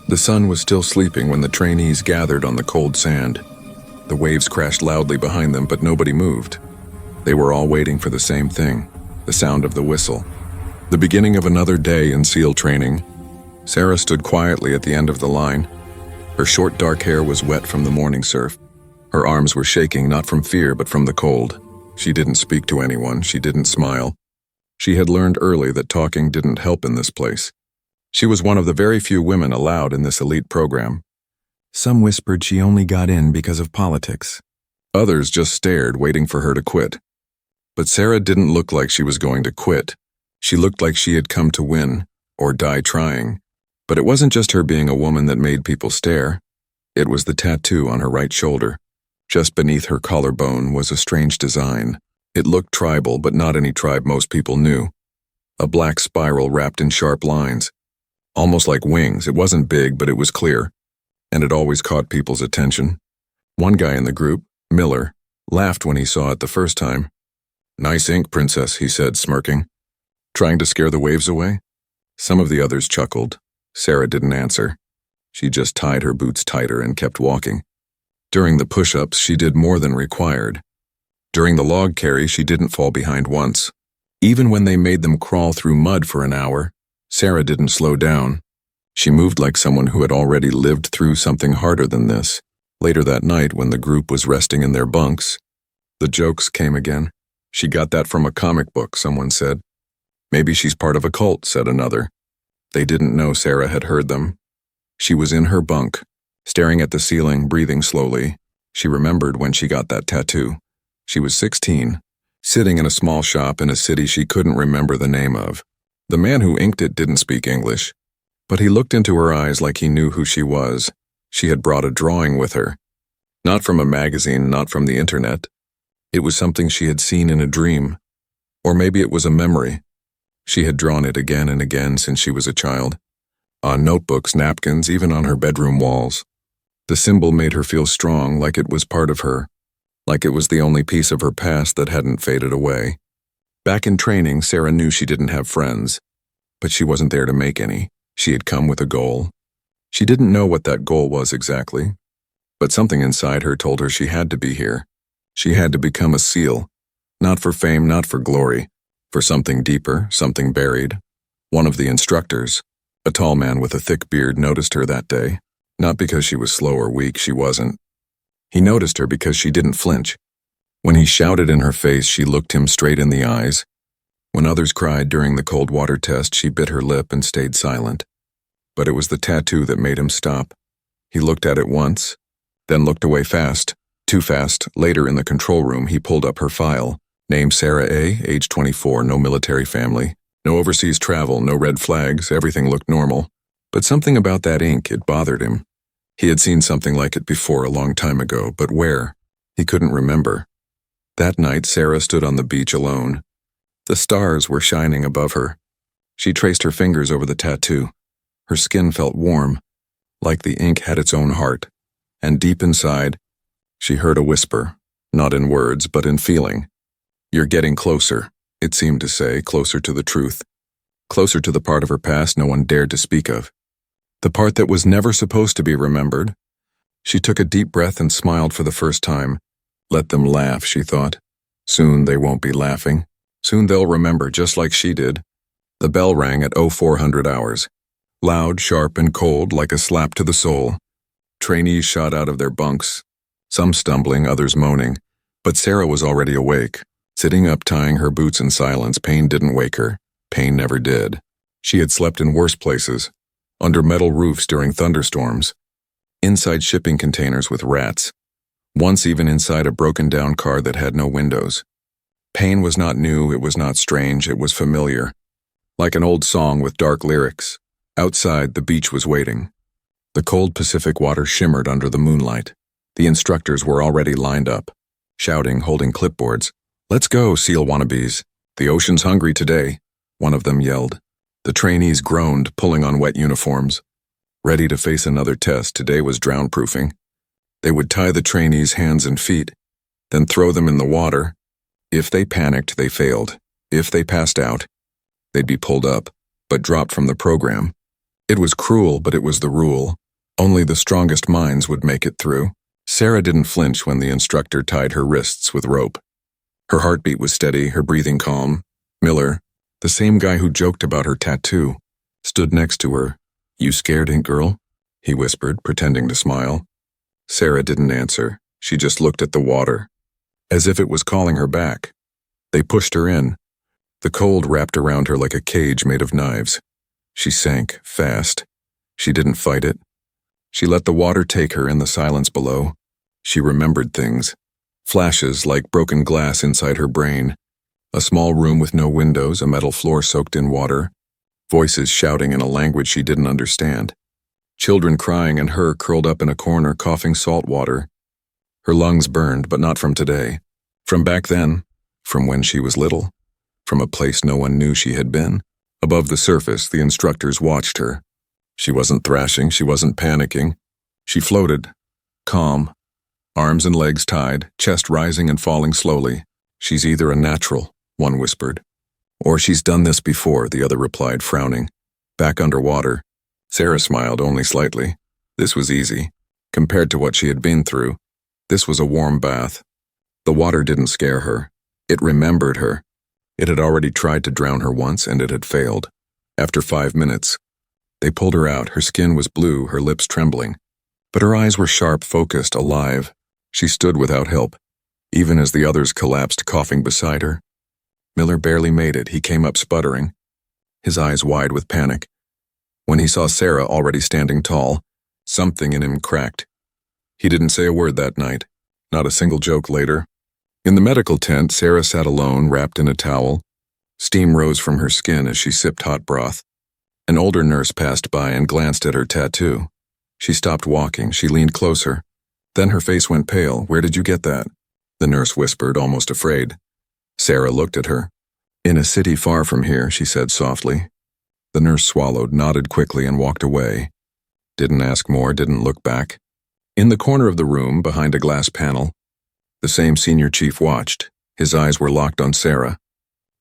The sun was still sleeping when the trainees gathered on the cold sand. The waves crashed loudly behind them, but nobody moved. They were all waiting for the same thing, the sound of the whistle. The beginning of another day in SEAL training. Sarah stood quietly at the end of the line. Her short dark hair was wet from the morning surf. Her arms were shaking, not from fear, but from the cold. She didn't speak to anyone. She didn't smile. She had learned early that talking didn't help in this place. She was one of the very few women allowed in this elite program. Some whispered she only got in because of politics. Others just stared, waiting for her to quit. But Sarah didn't look like she was going to quit. She looked like she had come to win, or die trying. But it wasn't just her being a woman that made people stare. It was the tattoo on her right shoulder. Just beneath her collarbone was a strange design. It looked tribal, but not any tribe most people knew. A black spiral wrapped in sharp lines. Almost like wings. It wasn't big, but it was clear. And it always caught people's attention. One guy in the group, Miller, laughed when he saw it the first time. "Nice ink, princess," he said, smirking. "Trying to scare the waves away?" Some of the others chuckled. Sarah didn't answer. She just tied her boots tighter and kept walking. During the push-ups, she did more than required. During the log carry, she didn't fall behind once. Even when they made them crawl through mud for an hour, Sarah didn't slow down. She moved like someone who had already lived through something harder than this. Later that night, when the group was resting in their bunks, the jokes came again. "She got that from a comic book," someone said. "Maybe she's part of a cult," said another. They didn't know Sarah had heard them. She was in her bunk, staring at the ceiling, breathing slowly. She remembered when she got that tattoo. She was 16, sitting in a small shop in a city she couldn't remember the name of. The man who inked it didn't speak English, but he looked into her eyes like he knew who she was. She had brought a drawing with her. Not from a magazine, not from the internet. It was something she had seen in a dream. Or maybe it was a memory. She had drawn it again and again since she was a child. On notebooks, napkins, even on her bedroom walls. The symbol made her feel strong, like it was part of her. Like it was the only piece of her past that hadn't faded away. Back in training, Sarah knew she didn't have friends. But she wasn't there to make any. She had come with a goal. She didn't know what that goal was exactly. But something inside her told her she had to be here. She had to become a SEAL. Not for fame, not for glory. For something deeper, something buried. One of the instructors, a tall man with a thick beard, noticed her that day. Not because she was slow or weak, she wasn't. He noticed her because she didn't flinch. When he shouted in her face, she looked him straight in the eyes. When others cried during the cold water test, she bit her lip and stayed silent. But it was the tattoo that made him stop. He looked at it once, then looked away fast. Too fast. Later in the control room, he pulled up her file. Name Sarah A., age 24, no military family. No overseas travel, no red flags, everything looked normal. But something about that ink, it bothered him. He had seen something like it before a long time ago, but where? He couldn't remember. That night, Sarah stood on the beach alone. The stars were shining above her. She traced her fingers over the tattoo. Her skin felt warm, like the ink had its own heart. And deep inside, she heard a whisper, not in words, but in feeling. "You're getting closer," it seemed to say, closer to the truth. Closer to the part of her past no one dared to speak of. The part that was never supposed to be remembered. She took a deep breath and smiled for the first time. Let them laugh, she thought. Soon they won't be laughing. Soon they'll remember, just like she did. The bell rang at 0400 hours. Loud, sharp, and cold, like a slap to the soul. Trainees shot out of their bunks, some stumbling, others moaning. But Sarah was already awake. Sitting up, tying her boots in silence, pain didn't wake her. Pain never did. She had slept in worse places. Under metal roofs during thunderstorms. Inside shipping containers with rats. Once even inside a broken-down car that had no windows. Pain was not new, it was not strange, it was familiar. Like an old song with dark lyrics. Outside, the beach was waiting. The cold Pacific water shimmered under the moonlight. The instructors were already lined up, shouting, holding clipboards. "Let's go, SEAL wannabes. The ocean's hungry today," one of them yelled. The trainees groaned, pulling on wet uniforms. Ready to face another test, today was drown-proofing. They would tie the trainees' hands and feet, then throw them in the water. If they panicked, they failed. If they passed out, they'd be pulled up, but dropped from the program. It was cruel, but it was the rule. Only the strongest minds would make it through. Sarah didn't flinch when the instructor tied her wrists with rope. Her heartbeat was steady, her breathing calm. Miller, the same guy who joked about her tattoo, stood next to her. "You scared, ain't girl?" he whispered, pretending to smile. Sarah didn't answer. She just looked at the water, as if it was calling her back. They pushed her in. The cold wrapped around her like a cage made of knives. She sank, fast. She didn't fight it. She let the water take her in the silence below. She remembered things. Flashes like broken glass inside her brain. A small room with no windows, a metal floor soaked in water. Voices shouting in a language she didn't understand. Children crying and her curled up in a corner coughing salt water. Her lungs burned, but not from today. From back then. From when she was little. From a place no one knew she had been. Above the surface, the instructors watched her. She wasn't thrashing, she wasn't panicking. She floated. Calm. Arms and legs tied, chest rising and falling slowly. "She's either a natural," one whispered. "Or she's done this before," the other replied, frowning. Back underwater. Sarah smiled only slightly. This was easy. Compared to what she had been through, this was a warm bath. The water didn't scare her. It remembered her. It had already tried to drown her once, and it had failed. After 5 minutes, they pulled her out. Her skin was blue, her lips trembling. But her eyes were sharp, focused, alive. She stood without help, even as the others collapsed, coughing beside her. Miller barely made it. He came up sputtering, his eyes wide with panic. When he saw Sarah already standing tall, something in him cracked. He didn't say a word that night, not a single joke later. In the medical tent, Sarah sat alone, wrapped in a towel. Steam rose from her skin as she sipped hot broth. An older nurse passed by and glanced at her tattoo. She stopped walking. She leaned closer. Then her face went pale. "Where did you get that?" the nurse whispered, almost afraid. Sarah looked at her. "In a city far from here," she said softly. The nurse swallowed, nodded quickly, and walked away. Didn't ask more, didn't look back. In the corner of the room, behind a glass panel, the same senior chief watched. His eyes were locked on Sarah.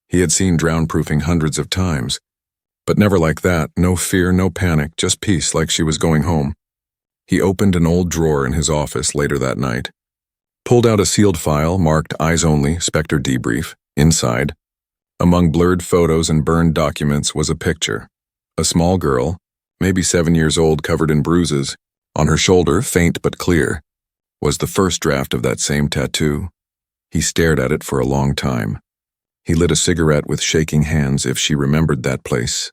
He had seen drown-proofing hundreds of times, but never like that. No fear, no panic, just peace, like she was going home. He opened an old drawer in his office later that night, pulled out a sealed file marked Eyes Only, Spectre Debrief. Inside, among blurred photos and burned documents, was a picture. A small girl, maybe 7 years old, covered in bruises. On her shoulder, faint but clear, was the first draft of that same tattoo. He stared at it for a long time. He lit a cigarette with shaking hands if she remembered that place.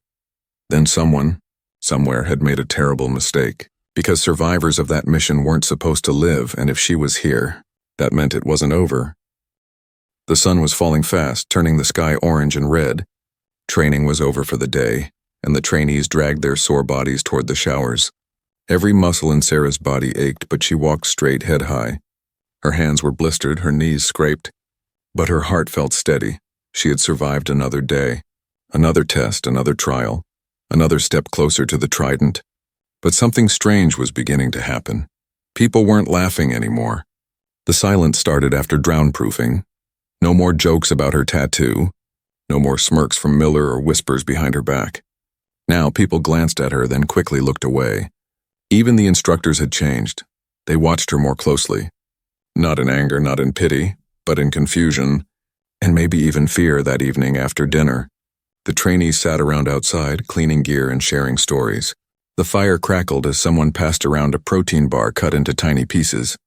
Then someone, somewhere, had made a terrible mistake. Because survivors of that mission weren't supposed to live, and if she was here, that meant it wasn't over. The sun was falling fast, turning the sky orange and red. Training was over for the day, and the trainees dragged their sore bodies toward the showers. Every muscle in Sarah's body ached, but she walked straight, head high. Her hands were blistered, her knees scraped, but her heart felt steady. She had survived another day, another test, another trial, another step closer to the trident. But something strange was beginning to happen. People weren't laughing anymore. The silence started after drown-proofing. No more jokes about her tattoo. No more smirks from Miller or whispers behind her back. Now people glanced at her, then quickly looked away. Even the instructors had changed. They watched her more closely. Not in anger, not in pity, but in confusion, and maybe even fear. That evening after dinner, the trainees sat around outside, cleaning gear and sharing stories. The fire crackled as someone passed around a protein bar cut into tiny pieces.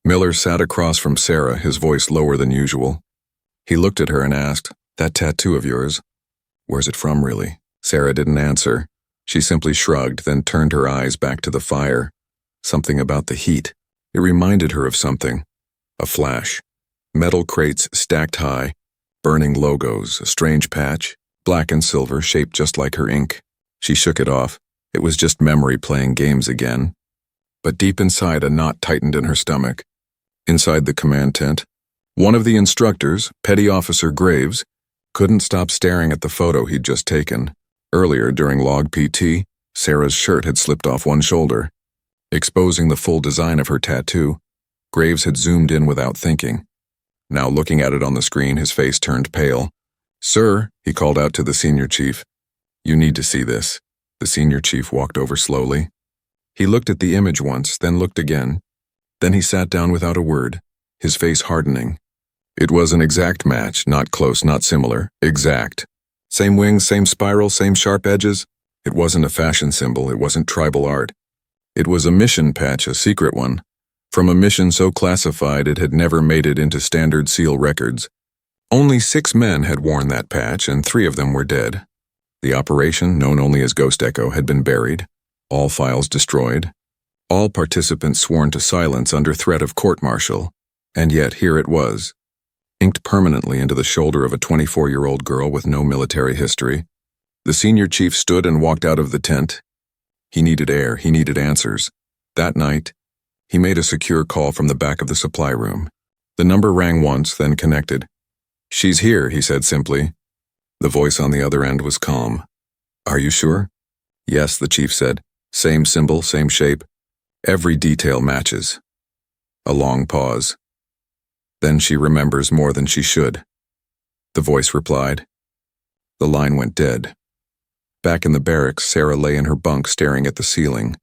Miller sat across from Sarah, his voice lower than usual. He looked at her and asked, "That tattoo of yours, where's it from, really?" Sarah didn't answer. She simply shrugged, then turned her eyes back to the fire. Something about the heat. It reminded her of something. A flash. Metal crates stacked high, burning logos, a strange patch, black and silver, shaped just like her ink. She shook it off. It was just memory playing games again. But deep inside, a knot tightened in her stomach. Inside the command tent, one of the instructors, Petty Officer Graves, couldn't stop staring at the photo he'd just taken. Earlier, during log PT, Sarah's shirt had slipped off one shoulder, exposing the full design of her tattoo. Graves had zoomed in without thinking. Now looking at it on the screen, his face turned pale. "Sir," he called out to the senior chief, "you need to see this." The senior chief walked over slowly. He looked at the image once, then looked again. Then he sat down without a word, his face hardening. It was an exact match, not close, not similar, exact. Same wings, same spiral, same sharp edges. It wasn't a fashion symbol, it wasn't tribal art. It was a mission patch, a secret one. From a mission so classified it had never made it into standard SEAL records. Only 6 men had worn that patch, and 3 of them were dead. The operation, known only as Ghost Echo, had been buried, all files destroyed, all participants sworn to silence under threat of court-martial, and yet here it was, inked permanently into the shoulder of a 24-year-old girl with no military history. The senior chief stood and walked out of the tent. He needed air, he needed answers. That night, he made a secure call from the back of the supply room. The number rang once, then connected. "She's here," he said simply. The voice on the other end was calm. "Are you sure?" "Yes," the chief said. "Same symbol, same shape. Every detail matches." A long pause. "Then she remembers more than she should," the voice replied. The line went dead. Back in the barracks, Sarah lay in her bunk staring at the ceiling.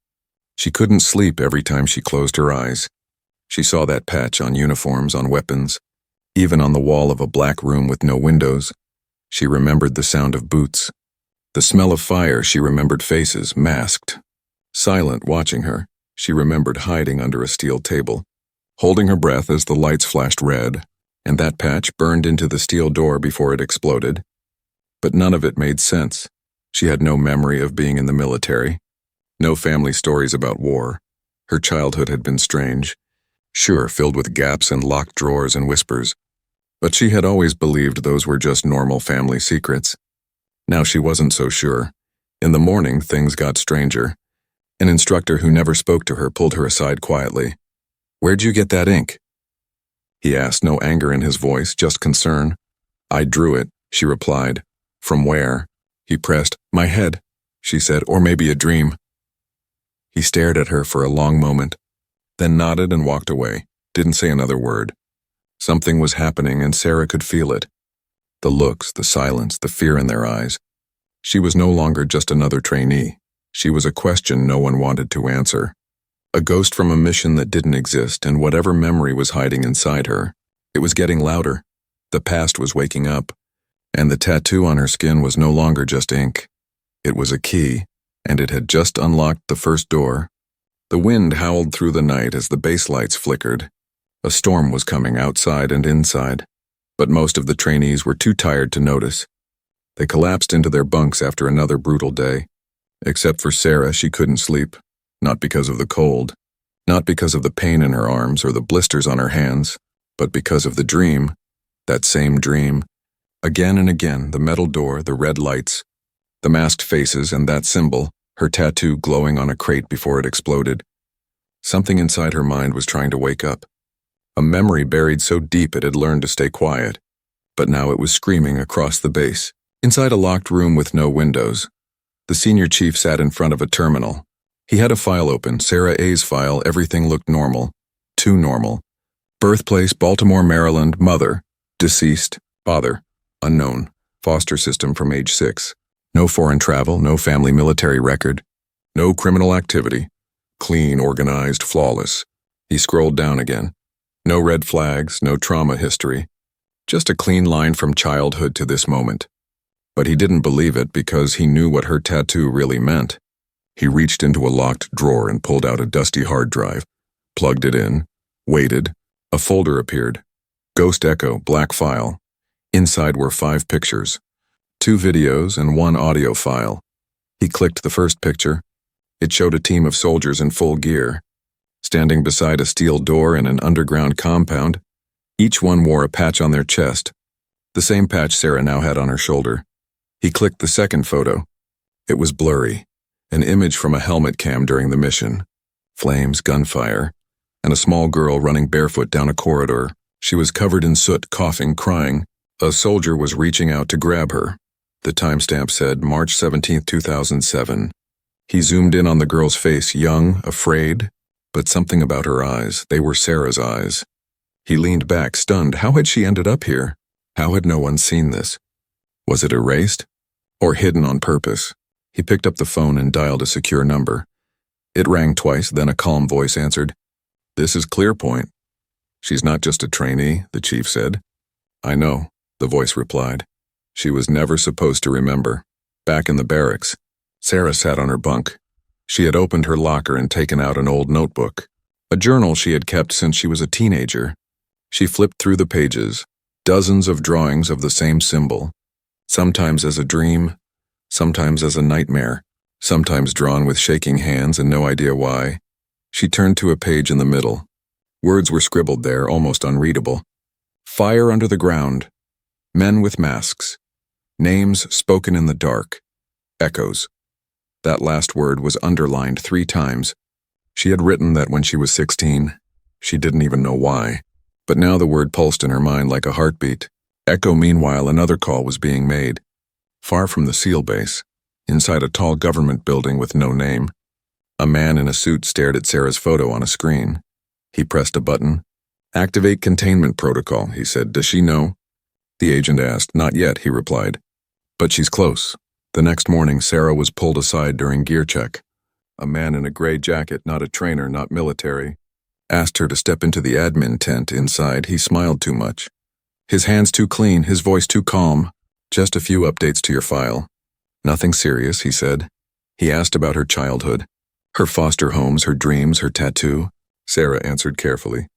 She couldn't sleep every time she closed her eyes. She saw that patch on uniforms, on weapons, even on the wall of a black room with no windows. She remembered the sound of boots. The smell of fire. She remembered faces, masked. Silent, watching her. She remembered hiding under a steel table, holding her breath as the lights flashed red, and that patch burned into the steel door before it exploded. But none of it made sense. She had no memory of being in the military, no family stories about war. Her childhood had been strange, sure, filled with gaps and locked drawers and whispers. But she had always believed those were just normal family secrets. Now she wasn't so sure. In the morning, things got stranger. An instructor who never spoke to her pulled her aside quietly. "Where'd you get that ink?" He asked, no anger in his voice, just concern. "I drew it," she replied. "From where?" He pressed. "My head," she said, "or maybe a dream." He stared at her for a long moment, then nodded and walked away, didn't say another word. Something was happening and Sarah could feel it. The looks, the silence, the fear in their eyes. She was no longer just another trainee. She was a question no one wanted to answer. A ghost from a mission that didn't exist, and whatever memory was hiding inside her. It was getting louder. The past was waking up. And the tattoo on her skin was no longer just ink. It was a key, and it had just unlocked the first door. The wind howled through the night as the base lights flickered. A storm was coming outside and inside, but most of the trainees were too tired to notice. They collapsed into their bunks after another brutal day. Except for Sarah, she couldn't sleep, not because of the cold, not because of the pain in her arms or the blisters on her hands, but because of the dream, that same dream. Again and again, the metal door, the red lights, the masked faces, and that symbol, her tattoo glowing on a crate before it exploded. Something inside her mind was trying to wake up. A memory buried so deep it had learned to stay quiet, but now it was screaming across the base. Inside a locked room with no windows, the senior chief sat in front of a terminal. He had a file open, Sarah A's file. Everything looked normal. Too normal. Birthplace, Baltimore, Maryland. Mother, deceased. Father, unknown. Foster system from age 6. No foreign travel, no family military record. No criminal activity. Clean, organized, flawless. He scrolled down again. No red flags, no trauma history. Just a clean line from childhood to this moment. But he didn't believe it because he knew what her tattoo really meant. He reached into a locked drawer and pulled out a dusty hard drive, plugged it in, waited. A folder appeared. Ghost Echo, black file. Inside were 5 pictures, 2 videos and 1 audio file. He clicked the first picture. It showed a team of soldiers in full gear, standing beside a steel door in an underground compound. Each one wore a patch on their chest, the same patch Sarah now had on her shoulder. He clicked the second photo. It was blurry, an image from a helmet cam during the mission. Flames, gunfire, and a small girl running barefoot down a corridor. She was covered in soot, coughing, crying. A soldier was reaching out to grab her. The timestamp said March 17, 2007. He zoomed in on the girl's face, young, afraid, but something about her eyes. They were Sarah's eyes. He leaned back, stunned. How had she ended up here? How had no one seen this? Was it erased? Or hidden on purpose? He picked up the phone and dialed a secure number. It rang twice, then a calm voice answered. "This is Clearpoint." "She's not just a trainee," the chief said. "I know," the voice replied. She was never supposed to remember. Back in the barracks, Sarah sat on her bunk. She had opened her locker and taken out an old notebook, a journal she had kept since she was a teenager. She flipped through the pages, dozens of drawings of the same symbol, sometimes as a dream, sometimes as a nightmare, sometimes drawn with shaking hands and no idea why. She turned to a page in the middle. Words were scribbled there, almost unreadable. Fire under the ground. Men with masks. Names spoken in the dark. Echoes. That last word was underlined 3 times. She had written that when she was 16. She didn't even know why. But now the word pulsed in her mind like a heartbeat. Echo. Meanwhile, another call was being made. Far from the SEAL base, inside a tall government building with no name, a man in a suit stared at Sarah's photo on a screen. He pressed a button. "Activate containment protocol," he said. "Does she know?" The agent asked. "Not yet," he replied. "But she's close." The next morning, Sarah was pulled aside during gear check. A man in a gray jacket, not a trainer, not military, asked her to step into the admin tent inside. He smiled too much. His hands too clean, his voice too calm. "Just a few updates to your file." "Nothing serious," he said. He asked about her childhood, her foster homes, her dreams, her tattoo. Sarah answered carefully.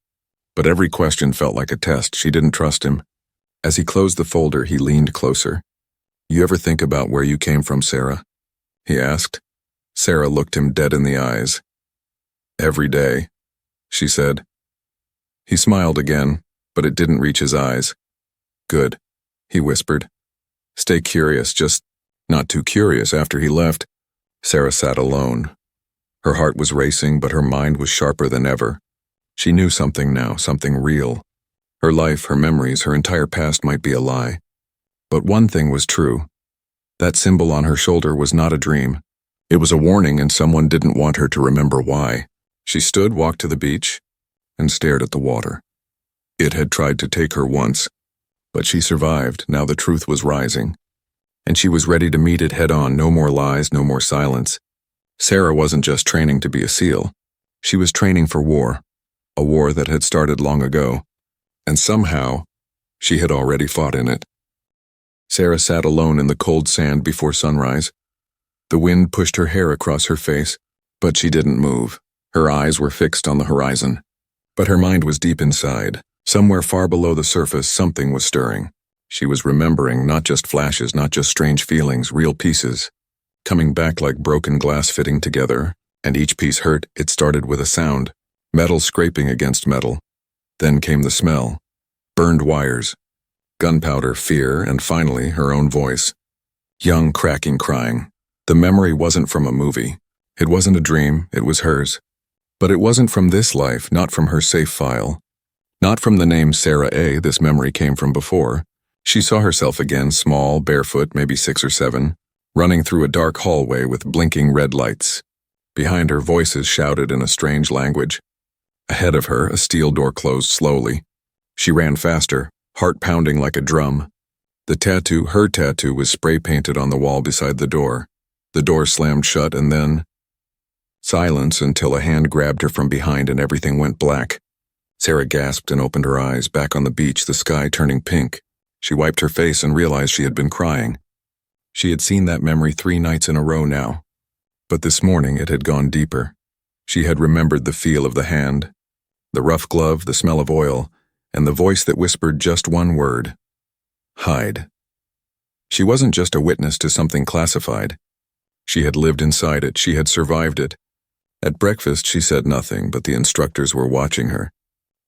But every question felt like a test. She didn't trust him. As he closed the folder, he leaned closer. "You ever think about where you came from, Sarah?" he asked. Sarah looked him dead in the eyes. "Every day," she said. He smiled again, but it didn't reach his eyes. "Good," he whispered. "Stay curious, just not too curious." After he left, Sarah sat alone. Her heart was racing, but her mind was sharper than ever. She knew something now, something real. Her life, her memories, her entire past might be a lie. But one thing was true. That symbol on her shoulder was not a dream. It was a warning, and someone didn't want her to remember why. She stood, walked to the beach, and stared at the water. It had tried to take her once, but she survived. Now the truth was rising, and she was ready to meet it head-on. No more lies, no more silence. Sarah wasn't just training to be a SEAL. She was training for war, a war that had started long ago, and somehow, she had already fought in it. Sarah sat alone in the cold sand before sunrise. The wind pushed her hair across her face, but she didn't move. Her eyes were fixed on the horizon. But her mind was deep inside. Somewhere far below the surface, something was stirring. She was remembering not just flashes, not just strange feelings, real pieces, coming back like broken glass fitting together, and each piece hurt. It started with a sound, metal scraping against metal. Then came the smell, burned wires, gunpowder, fear, and finally her own voice. Young, cracking, crying. The memory wasn't from a movie. It wasn't a dream, it was hers. But it wasn't from this life, not from her safe file. Not from the name Sarah A. This memory came from before. She saw herself again, small, barefoot, maybe 6 or 7, running through a dark hallway with blinking red lights. Behind her, voices shouted in a strange language. Ahead of her, a steel door closed slowly. She ran faster, heart pounding like a drum. The tattoo, her tattoo, was spray-painted on the wall beside the door. The door slammed shut, and then silence until a hand grabbed her from behind and everything went black. Sarah gasped and opened her eyes. Back on the beach, the sky turning pink. She wiped her face and realized she had been crying. She had seen that memory 3 nights in a row now. But this morning it had gone deeper. She had remembered the feel of the hand, the rough glove, the smell of oil, and the voice that whispered just one word. Hide. She wasn't just a witness to something classified. She had lived inside it. She had survived it. At breakfast, she said nothing, but the instructors were watching her.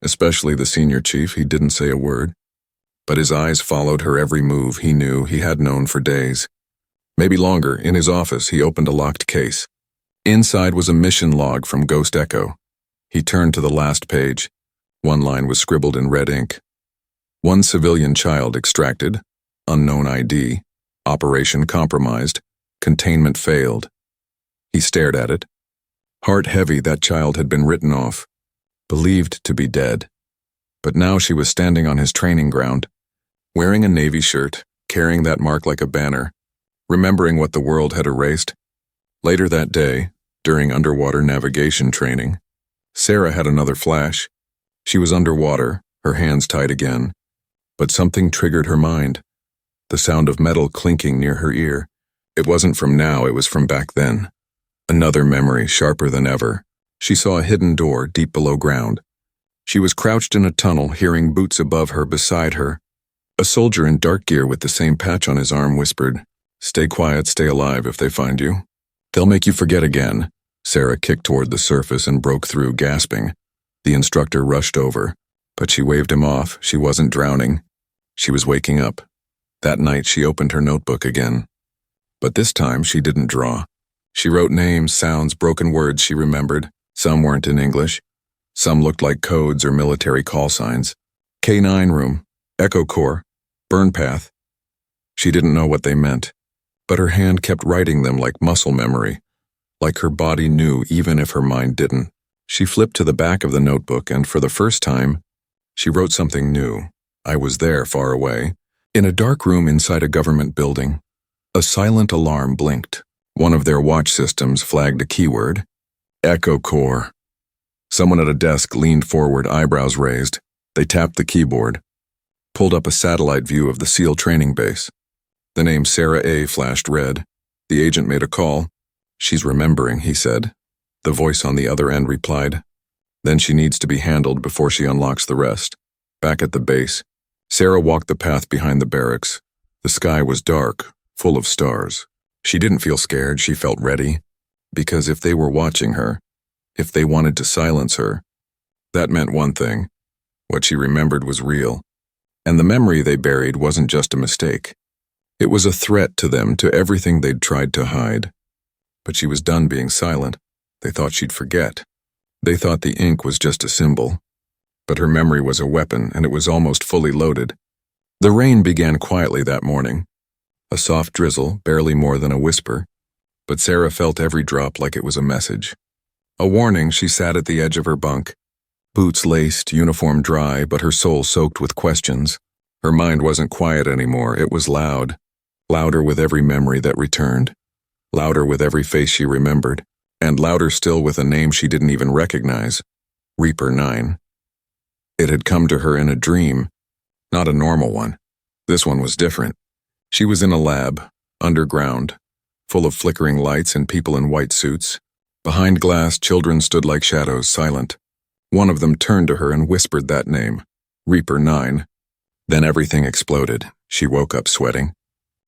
Especially the senior chief. He didn't say a word. But his eyes followed her every move. He knew, he had known for days. Maybe longer. In his office, he opened a locked case. Inside was a mission log from Ghost Echo. He turned to the last page. One line was scribbled in red ink. 1 civilian child extracted. Unknown ID. Operation compromised. Containment failed. He stared at it. Heart heavy, that child had been written off. Believed to be dead. But now she was standing on his training ground, wearing a Navy shirt, carrying that mark like a banner, remembering what the world had erased. Later that day, during underwater navigation training, Sarah had another flash. She was underwater, her hands tied again, but something triggered her mind. The sound of metal clinking near her ear. It wasn't from now, it was from back then. Another memory, sharper than ever. She saw a hidden door deep below ground. She was crouched in a tunnel, hearing boots above her, beside her. A soldier in dark gear with the same patch on his arm whispered, "Stay quiet, stay alive if they find you. They'll make you forget again." Sarah kicked toward the surface and broke through, gasping. The instructor rushed over, but she waved him off. She wasn't drowning. She was waking up. That night she opened her notebook again. But this time she didn't draw. She wrote names, sounds, broken words she remembered. Some weren't in English. Some looked like codes or military call signs. K9 room, Echo Corps, burn path. She didn't know what they meant, but her hand kept writing them like muscle memory, like her body knew even if her mind didn't. She flipped to the back of the notebook and for the first time, she wrote something new. I was there, far away, in a dark room inside a government building. A silent alarm blinked. One of their watch systems flagged a keyword, Echo Corps. Someone at a desk leaned forward, eyebrows raised. They tapped the keyboard, pulled up a satellite view of the SEAL training base. The name Sarah A. flashed red. The agent made a call. "She's remembering," he said. The voice on the other end replied, "Then she needs to be handled before she unlocks the rest." Back at the base, Sarah walked the path behind the barracks. The sky was dark, full of stars. She didn't feel scared, she felt ready. Because if they were watching her, if they wanted to silence her, that meant one thing. What she remembered was real. And the memory they buried wasn't just a mistake. It was a threat to them, to everything they'd tried to hide. But she was done being silent. They thought she'd forget. They thought the ink was just a symbol. But her memory was a weapon, and it was almost fully loaded. The rain began quietly that morning. A soft drizzle, barely more than a whisper. But Sarah felt every drop like it was a message. A warning. She sat at the edge of her bunk. Boots laced, uniform dry, but her soul soaked with questions. Her mind wasn't quiet anymore, it was loud. Louder with every memory that returned. Louder with every face she remembered. And louder still with a name she didn't even recognize. Reaper 9. It had come to her in a dream. Not a normal one. This one was different. She was in a lab, underground, full of flickering lights and people in white suits. Behind glass, children stood like shadows, silent. One of them turned to her and whispered that name, Reaper 9. Then everything exploded. She woke up sweating,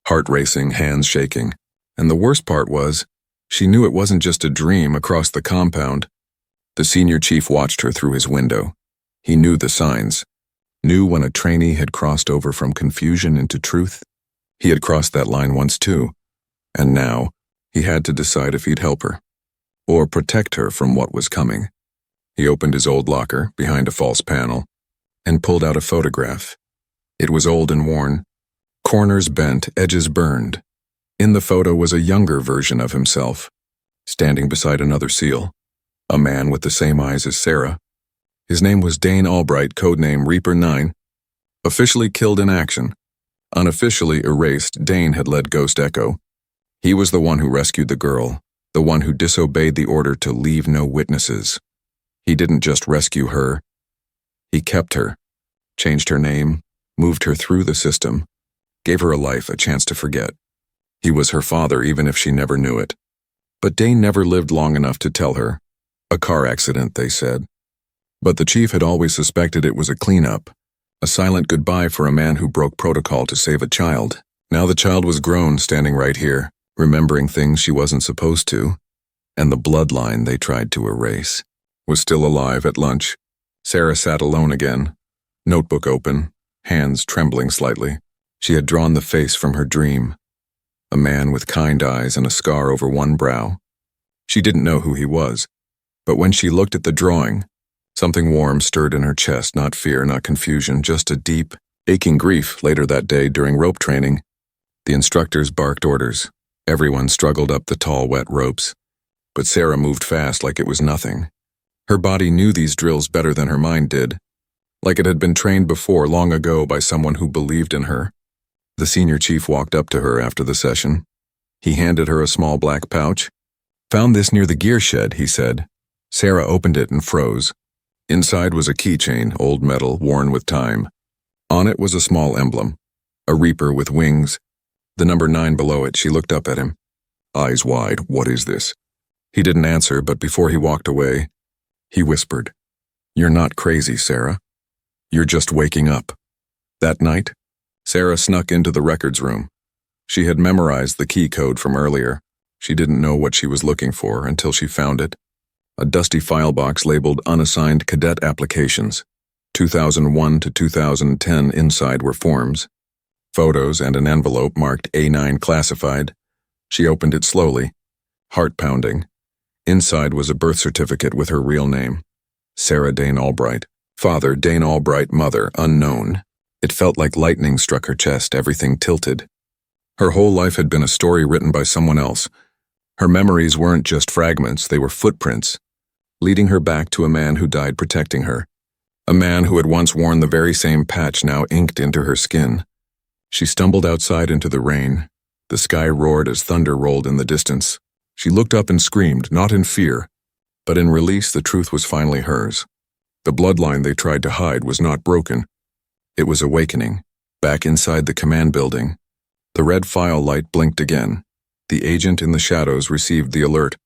heart racing, hands shaking. And the worst part was, she knew it wasn't just a dream across the compound. The senior chief watched her through his window. He knew the signs, knew when a trainee had crossed over from confusion into truth. He had crossed that line once too, and now he had to decide if he'd help her, or protect her from what was coming. He opened his old locker, behind a false panel, and pulled out a photograph. It was old and worn, corners bent, edges burned. In the photo was a younger version of himself, standing beside another SEAL, a man with the same eyes as Sarah. His name was Dane Albright, codename Reaper 9. Officially killed in action. Unofficially erased, Dane had led Ghost Echo. He was the one who rescued the girl, the one who disobeyed the order to leave no witnesses. He didn't just rescue her. He kept her, changed her name, moved her through the system, gave her a life, a chance to forget. He was her father even if she never knew it. But Dane never lived long enough to tell her. A car accident, they said. But the chief had always suspected it was a cleanup, a silent goodbye for a man who broke protocol to save a child. Now the child was grown, standing right here, remembering things she wasn't supposed to, and the bloodline they tried to erase was still alive at lunch. Sarah sat alone again, notebook open, hands trembling slightly. She had drawn the face from her dream, a man with kind eyes and a scar over one brow. She didn't know who he was, but when she looked at the drawing, something warm stirred in her chest, not fear, not confusion, just a deep, aching grief. Later that day, during rope training, the instructors barked orders. Everyone struggled up the tall, wet ropes. But Sarah moved fast like it was nothing. Her body knew these drills better than her mind did, like it had been trained before long ago by someone who believed in her. The senior chief walked up to her after the session. He handed her a small black pouch. Found this near the gear shed, he said. Sarah opened it and froze. Inside was a keychain, old metal, worn with time. On it was a small emblem, a reaper with wings. The number 9 below it. She looked up at him, eyes wide. What is this? He didn't answer, but before he walked away, he whispered, You're not crazy, Sarah. You're just waking up. That night, Sarah snuck into the records room. She had memorized the key code from earlier. She didn't know what she was looking for until she found it. A dusty file box labeled Unassigned Cadet Applications. 2001 to 2010 inside were forms, photos, and an envelope marked A9 classified. She opened it slowly, heart pounding. Inside was a birth certificate with her real name, Sarah Dane Albright. Father, Dane Albright. Mother, unknown. It felt like lightning struck her chest, everything tilted. Her whole life had been a story written by someone else. Her memories weren't just fragments, they were footprints, leading her back to a man who died protecting her. A man who had once worn the very same patch now inked into her skin. She stumbled outside into the rain. The sky roared as thunder rolled in the distance. She looked up and screamed, not in fear, but in release. The truth was finally hers. The bloodline they tried to hide was not broken. It was awakening. Back inside the command building, the red file light blinked again. The agent in the shadows received the alert.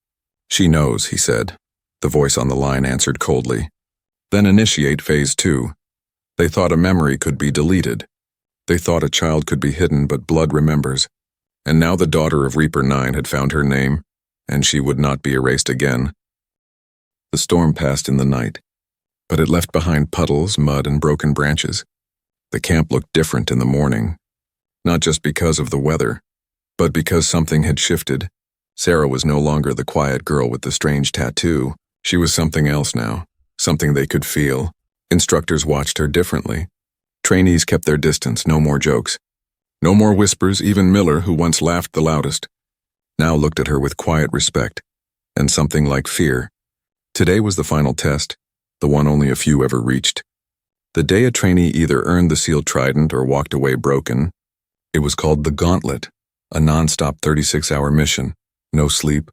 She knows, he said. The voice on the line answered coldly. Then initiate phase 2. They thought a memory could be deleted. They thought a child could be hidden, but blood remembers. And now the daughter of Reaper 9 had found her name, and she would not be erased again. The storm passed in the night, but it left behind puddles, mud, and broken branches. The camp looked different in the morning, not just because of the weather, but because something had shifted. Sarah was no longer the quiet girl with the strange tattoo. She was something else now, something they could feel. Instructors watched her differently. Trainees kept their distance, no more jokes. No more whispers. Even Miller, who once laughed the loudest, now looked at her with quiet respect, and something like fear. Today was the final test, the one only a few ever reached. The day a trainee either earned the sealed trident or walked away broken. It was called the Gauntlet, a non-stop 36-hour mission. No sleep,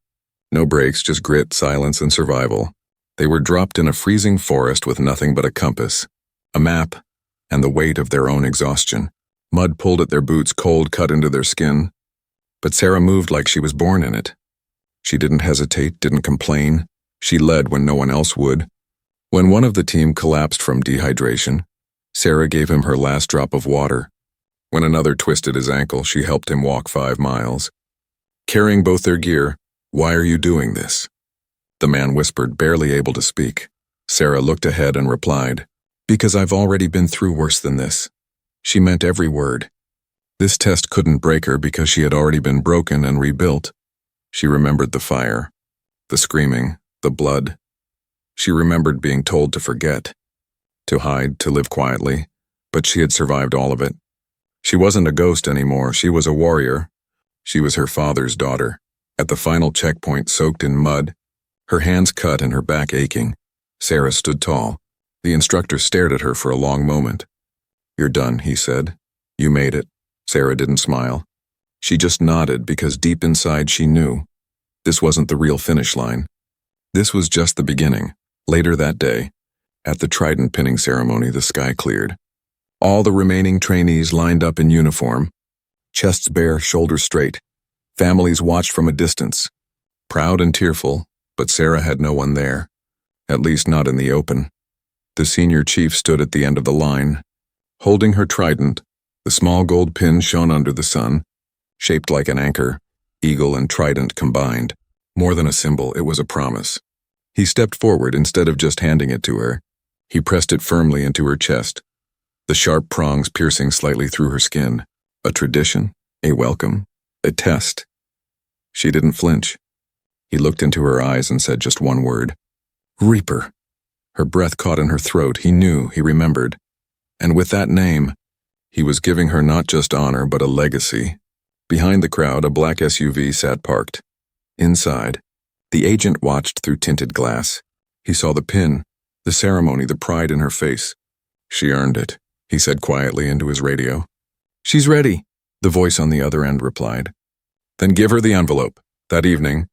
no breaks, just grit, silence, and survival. They were dropped in a freezing forest with nothing but a compass, a map, and the weight of their own exhaustion. Mud pulled at their boots, cold cut into their skin. But Sarah moved like she was born in it. She didn't hesitate, didn't complain. She led when no one else would. When one of the team collapsed from dehydration, Sarah gave him her last drop of water. When another twisted his ankle, she helped him walk 5 miles. Carrying both their gear, "Why are you doing this?" The man whispered, barely able to speak. Sarah looked ahead and replied, "Because I've already been through worse than this." She meant every word. This test couldn't break her because she had already been broken and rebuilt. She remembered the fire, the screaming, the blood. She remembered being told to forget, to hide, to live quietly, but she had survived all of it. She wasn't a ghost anymore, she was a warrior. She was her father's daughter. At the final checkpoint, soaked in mud, her hands cut and her back aching, Sarah stood tall. The instructor stared at her for a long moment. "You're done," he said. "You made it." Sarah didn't smile. She just nodded because deep inside she knew. This wasn't the real finish line. This was just the beginning. Later that day, at the trident pinning ceremony, the sky cleared. All the remaining trainees lined up in uniform, chests bare, shoulders straight. Families watched from a distance, proud and tearful, but Sarah had no one there, at least not in the open. The senior chief stood at the end of the line, holding her trident. The small gold pin shone under the sun, shaped like an anchor, eagle and trident combined. More than a symbol, it was a promise. He stepped forward instead of just handing it to her. He pressed it firmly into her chest, the sharp prongs piercing slightly through her skin. A tradition, a welcome, a test. She didn't flinch. He looked into her eyes and said just one word. "Reaper." Her breath caught in her throat. He knew, he remembered. And with that name, he was giving her not just honor, but a legacy. Behind the crowd, a black SUV sat parked. Inside, the agent watched through tinted glass. He saw the pin, the ceremony, the pride in her face. "She earned it," he said quietly into his radio. "She's ready," the voice on the other end replied. "Then give her the envelope." That evening,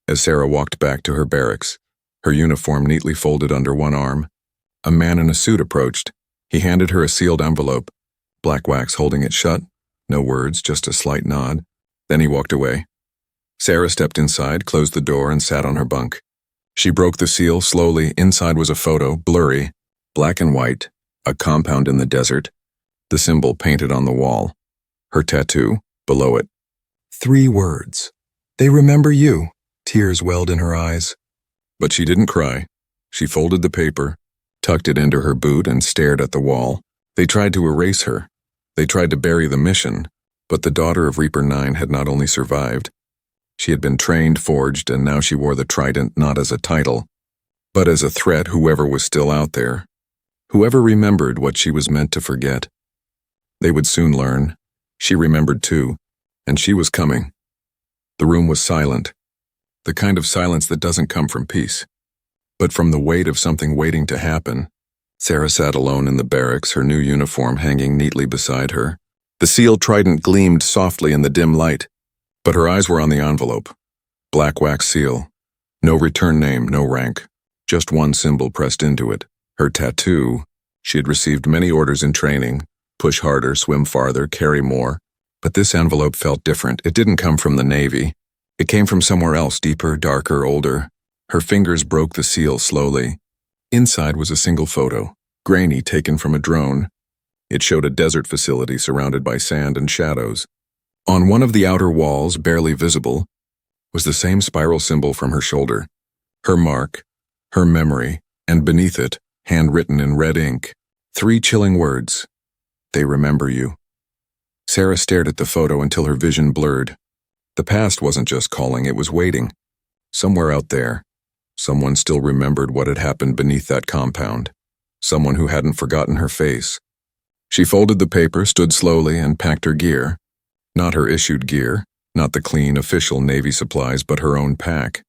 As Sarah walked back to her barracks, her uniform neatly folded under one arm, a man in a suit approached. He handed her a sealed envelope, black wax holding it shut, no words, just a slight nod. Then he walked away. Sarah stepped inside, closed the door, and sat on her bunk. She broke the seal slowly. Inside was a photo, blurry, black and white, a compound in the desert, the symbol painted on the wall, her tattoo below it. 3 words. They remember you. Tears welled in her eyes. But she didn't cry. She folded the paper, tucked it into her boot, and stared at the wall. They tried to erase her. They tried to bury the mission, but the daughter of Reaper 9 had not only survived. She had been trained, forged, and now she wore the trident not as a title, but as a threat. Whoever was still out there, whoever remembered what she was meant to forget. They would soon learn. She remembered too, and she was coming. The room was silent, the kind of silence that doesn't come from peace, but from the weight of something waiting to happen. Sarah sat alone in the barracks, her new uniform hanging neatly beside her. The sealed trident gleamed softly in the dim light, but her eyes were on the envelope. Black wax seal. No return name, no rank. Just one symbol pressed into it. Her tattoo. She had received many orders in training. Push harder, swim farther, carry more. But this envelope felt different. It didn't come from the Navy. It came from somewhere else, deeper, darker, older. Her fingers broke the seal slowly. Inside was a single photo, grainy, taken from a drone. It showed a desert facility surrounded by sand and shadows. On one of the outer walls, barely visible, was the same spiral symbol from her shoulder. Her mark, her memory, and beneath it, handwritten in red ink, 3 chilling words. They remember you. Sarah stared at the photo until her vision blurred. The past wasn't just calling, it was waiting. Somewhere out there, someone still remembered what had happened beneath that compound. Someone who hadn't forgotten her face. She folded the paper, stood slowly, and packed her gear. Not her issued gear, not the clean, official Navy supplies, but her own pack.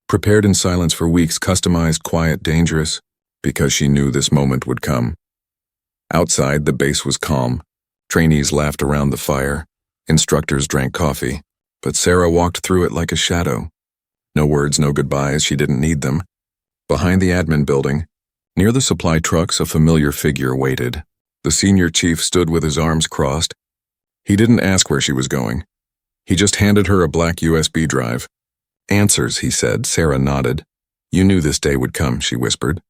Prepared in silence for weeks, customized, quiet, dangerous, because she knew this moment would come. Outside, the base was calm. Trainees laughed around the fire. Instructors drank coffee. But Sarah walked through it like a shadow. No words, no goodbyes, she didn't need them. Behind the admin building, near the supply trucks, a familiar figure waited. The senior chief stood with his arms crossed. He didn't ask where she was going. He just handed her a black USB drive. Answers, he said. Sarah nodded. You knew this day would come, she whispered.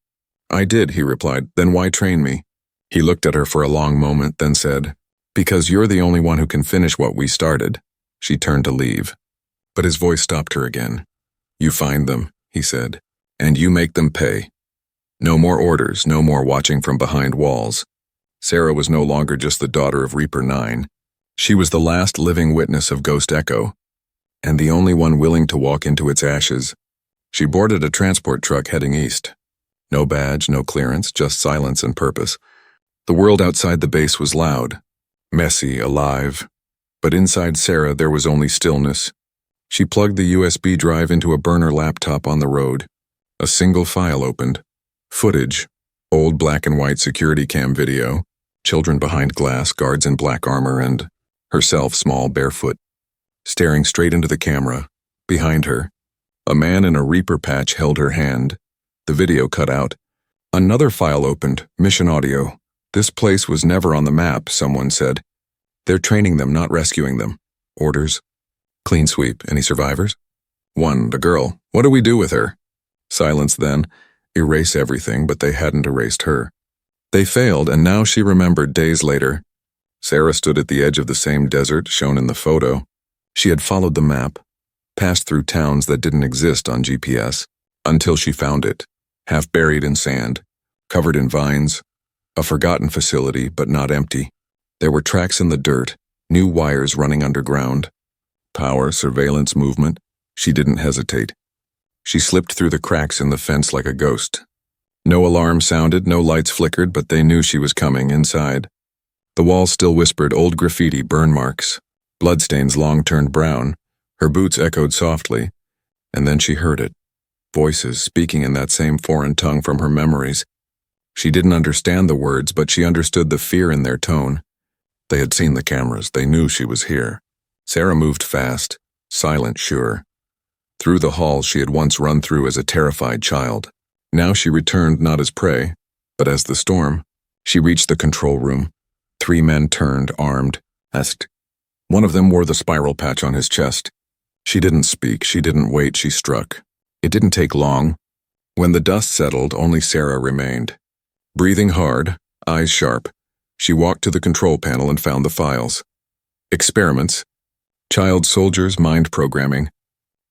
I did, he replied. Then why train me? He looked at her for a long moment, then said, Because you're the only one who can finish what we started. She turned to leave. But his voice stopped her again. You find them, he said, and you make them pay. No more orders, no more watching from behind walls. Sarah was no longer just the daughter of Reaper 9. She was the last living witness of Ghost Echo, and the only one willing to walk into its ashes. She boarded a transport truck heading east. No badge, no clearance, just silence and purpose. The world outside the base was loud, messy, alive. But inside Sarah there was only stillness. She plugged the USB drive into a burner laptop on the road. A single file opened. Footage. Old black and white security cam video. Children behind glass, guards in black armor, and herself small, barefoot. Staring straight into the camera. Behind her, a man in a Reaper patch held her hand. The video cut out. Another file opened. Mission audio. This place was never on the map, someone said. They're training them, not rescuing them. Orders. Clean sweep. Any survivors? 1, the girl. What do we do with her? Silence then. Erase everything, but they hadn't erased her. They failed, and now she remembered days later. Sarah stood at the edge of the same desert shown in the photo. She had followed the map, passed through towns that didn't exist on GPS, until she found it, half buried in sand, covered in vines, a forgotten facility, but not empty. There were tracks in the dirt, new wires running underground. Power, surveillance, movement. She didn't hesitate. She slipped through the cracks in the fence like a ghost. No alarm sounded, no lights flickered, but they knew she was coming inside. The walls still whispered old graffiti, burn marks, bloodstains long turned brown. Her boots echoed softly, and then she heard it. Voices speaking in that same foreign tongue from her memories. She didn't understand the words, but she understood the fear in their tone. They had seen the cameras. They knew she was here. Sarah moved fast, silent, sure. through the halls she had once run through as a terrified child. Now she returned not as prey, but as the storm. She reached the control room. 3 men turned, armed, asked. One of them wore the spiral patch on his chest. She didn't speak, she didn't wait, she struck. It didn't take long. When the dust settled, only Sarah remained. Breathing hard, eyes sharp, she walked to the control panel and found the files. Experiments, child soldiers' mind programming,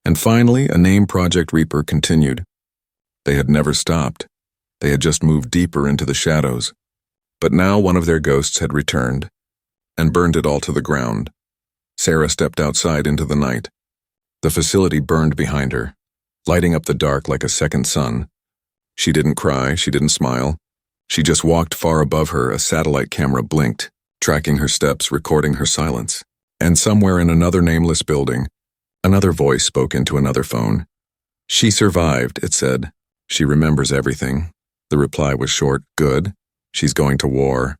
and finally a name Project Reaper continued. They had never stopped. They had just moved deeper into the shadows. But now one of their ghosts had returned and burned it all to the ground. Sarah stepped outside into the night. The facility burned behind her, lighting up the dark like a second sun. She didn't cry, she didn't smile. She just walked far above her. A satellite camera blinked, tracking her steps, recording her silence. And somewhere in another nameless building, another voice spoke into another phone. She survived, it said. She remembers everything. The reply was short, good. She's going to war.